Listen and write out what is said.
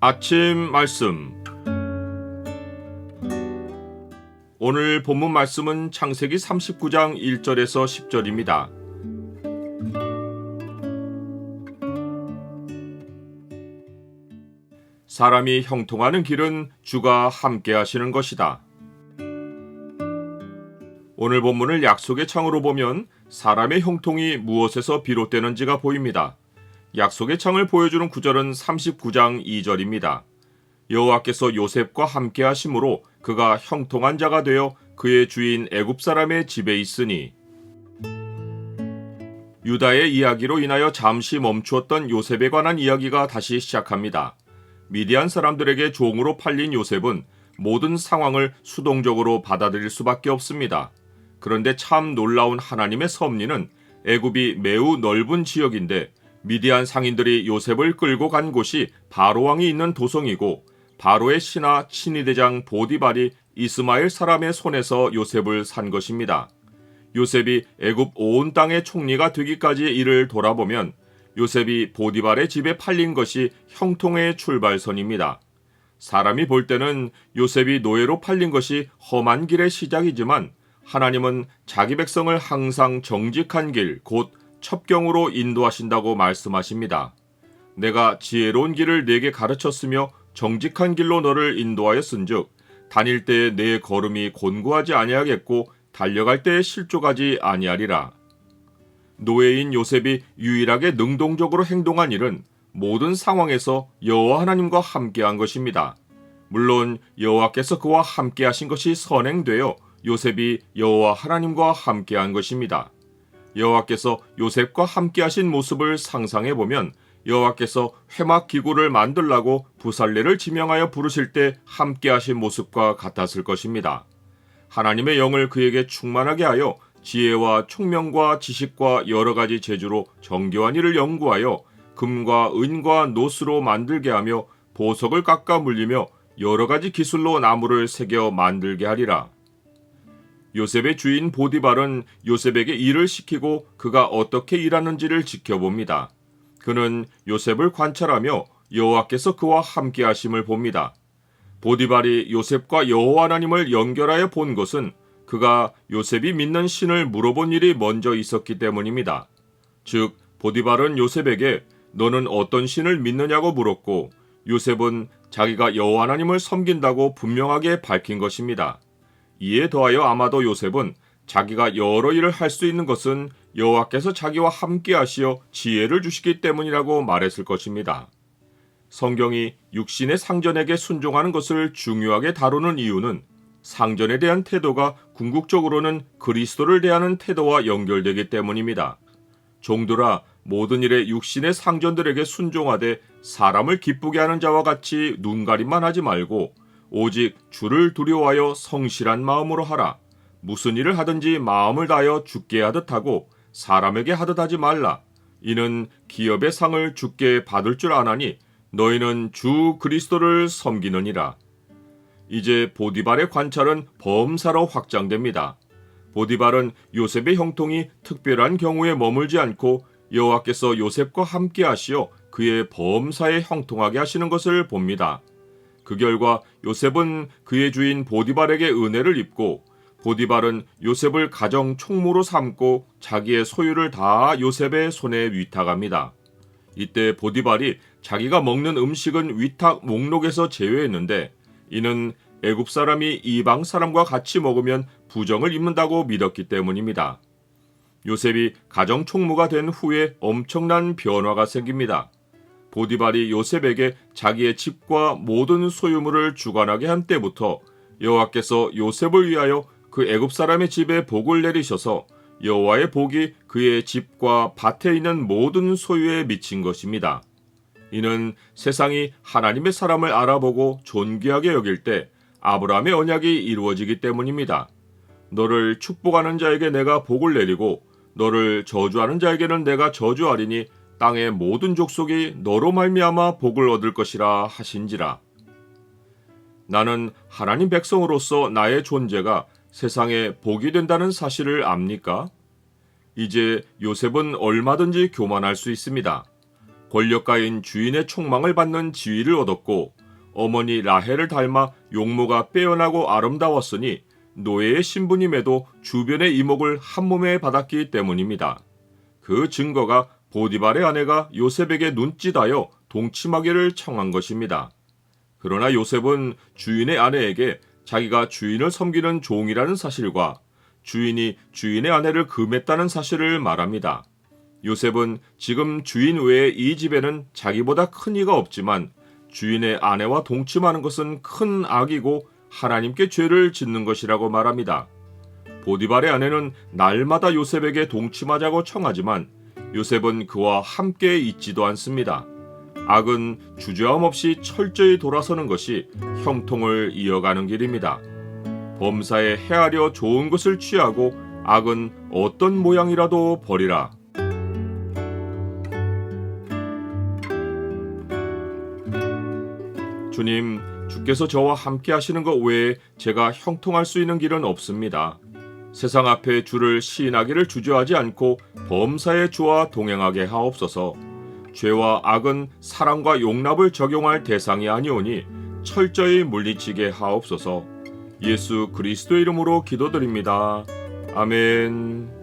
아침 말씀. 오늘 본문 말씀은 창세기 39장 1절에서 10절입니다. 사람이 형통하는 길은 주가 함께 하시는 것이다. 오늘 본문을 약속의 창으로 보면 사람의 형통이 무엇에서 비롯되는지가 보입니다. 약속의 창을 보여주는 구절은 39장 2절입니다. 여호와께서 요셉과 함께 하심으로 그가 형통한 자가 되어 그의 주인 애굽 사람의 집에 있으니. 유다의 이야기로 인하여 잠시 멈추었던 요셉에 관한 이야기가 다시 시작합니다. 미디안 사람들에게 종으로 팔린 요셉은 모든 상황을 수동적으로 받아들일 수밖에 없습니다. 그런데 참 놀라운 하나님의 섭리는 애굽이 매우 넓은 지역인데 미디안 상인들이 요셉을 끌고 간 곳이 바로 왕이 있는 도성이고 바로의 신하 친위대장 보디발이 이스마엘 사람의 손에서 요셉을 산 것입니다. 요셉이 애굽 온 땅의 총리가 되기까지의 일을 돌아보면 요셉이 보디발의 집에 팔린 것이 형통의 출발선입니다. 사람이 볼 때는 요셉이 노예로 팔린 것이 험한 길의 시작이지만 하나님은 자기 백성을 항상 정직한 길, 곧 첩경으로 인도하신다고 말씀하십니다. 내가 지혜로운 길을 네게 가르쳤으며 정직한 길로 너를 인도하였은즉 다닐 때에 내 걸음이 곤고하지 아니하겠고 달려갈 때에 실족하지 아니하리라. 노예인 요셉이 유일하게 능동적으로 행동한 일은 모든 상황에서 여호와 하나님과 함께한 것입니다. 물론 여호와께서 그와 함께하신 것이 선행되어 요셉이 여호와 하나님과 함께한 것입니다. 여호와께서 요셉과 함께하신 모습을 상상해보면 여호와께서 회막 기구를 만들라고 부살레를 지명하여 부르실 때 함께하신 모습과 같았을 것입니다. 하나님의 영을 그에게 충만하게 하여 지혜와 총명과 지식과 여러 가지 재주로 정교한 일을 연구하여 금과 은과 노스로 만들게 하며 보석을 깎아 물리며 여러 가지 기술로 나무를 새겨 만들게 하리라. 요셉의 주인 보디발은 요셉에게 일을 시키고 그가 어떻게 일하는지를 지켜봅니다. 그는 요셉을 관찰하며 여호와께서 그와 함께 하심을 봅니다. 보디발이 요셉과 여호와 하나님을 연결하여 본 것은 그가 요셉이 믿는 신을 물어본 일이 먼저 있었기 때문입니다. 즉, 보디발은 요셉에게 너는 어떤 신을 믿느냐고 물었고 요셉은 자기가 여호와 하나님을 섬긴다고 분명하게 밝힌 것입니다. 이에 더하여 아마도 요셉은 자기가 여러 일을 할 수 있는 것은 여호와께서 자기와 함께 하시어 지혜를 주시기 때문이라고 말했을 것입니다. 성경이 육신의 상전에게 순종하는 것을 중요하게 다루는 이유는 상전에 대한 태도가 궁극적으로는 그리스도를 대하는 태도와 연결되기 때문입니다. 종들아, 모든 일에 육신의 상전들에게 순종하되 사람을 기쁘게 하는 자와 같이 눈가림만 하지 말고 오직 주를 두려워하여 성실한 마음으로 하라. 무슨 일을 하든지 마음을 다하여 주께 하듯 하고 사람에게 하듯 하지 말라. 이는 기업의 상을 주께 받을 줄 아나니 너희는 주 그리스도를 섬기느니라. 이제 보디발의 관찰은 범사로 확장됩니다. 보디발은 요셉의 형통이 특별한 경우에 머물지 않고 여호와께서 요셉과 함께 하시어 그의 범사에 형통하게 하시는 것을 봅니다. 그 결과 요셉은 그의 주인 보디발에게 은혜를 입고 보디발은 요셉을 가정 총무로 삼고 자기의 소유를 다 요셉의 손에 위탁합니다. 이때 보디발이 자기가 먹는 음식은 위탁 목록에서 제외했는데 이는 애굽 사람이 이방 사람과 같이 먹으면 부정을 입는다고 믿었기 때문입니다. 요셉이 가정 총무가 된 후에 엄청난 변화가 생깁니다. 보디발이 요셉에게 자기의 집과 모든 소유물을 주관하게 한 때부터 여호와께서 요셉을 위하여 그 애굽 사람의 집에 복을 내리셔서 여호와의 복이 그의 집과 밭에 있는 모든 소유에 미친 것입니다. 이는 세상이 하나님의 사람을 알아보고 존귀하게 여길 때 아브라함의 언약이 이루어지기 때문입니다. 너를 축복하는 자에게 내가 복을 내리고 너를 저주하는 자에게는 내가 저주하리니 땅의 모든 족속이 너로 말미암아 복을 얻을 것이라 하신지라. 나는 하나님 백성으로서 나의 존재가 세상에 복이 된다는 사실을 압니까? 이제 요셉은 얼마든지 교만할 수 있습니다. 권력가인 주인의 총망을 받는 지위를 얻었고 어머니 라헬을 닮아 용모가 빼어나고 아름다웠으니 노예의 신부님에도 주변의 이목을 한몸에 받았기 때문입니다. 그 증거가 보디발의 아내가 요셉에게 눈짓하여 동침하기를 청한 것입니다. 그러나 요셉은 주인의 아내에게 자기가 주인을 섬기는 종이라는 사실과 주인이 주인의 아내를 금했다는 사실을 말합니다. 요셉은 지금 주인 외에 이 집에는 자기보다 큰 이가 없지만 주인의 아내와 동침하는 것은 큰 악이고 하나님께 죄를 짓는 것이라고 말합니다. 보디발의 아내는 날마다 요셉에게 동침하자고 청하지만 요셉은 그와 함께 있지도 않습니다. 악은 주저함 없이 철저히 돌아서는 것이 형통을 이어가는 길입니다. 범사에 헤아려 좋은 것을 취하고 악은 어떤 모양이라도 버리라. 주님, 주께서 저와 함께 하시는 것 외에 제가 형통할 수 있는 길은 없습니다. 세상 앞에 주를 시인하기를 주저하지 않고 범사의 주와 동행하게 하옵소서. 죄와 악은 사랑과 용납을 적용할 대상이 아니오니 철저히 물리치게 하옵소서. 예수 그리스도 이름으로 기도드립니다. 아멘.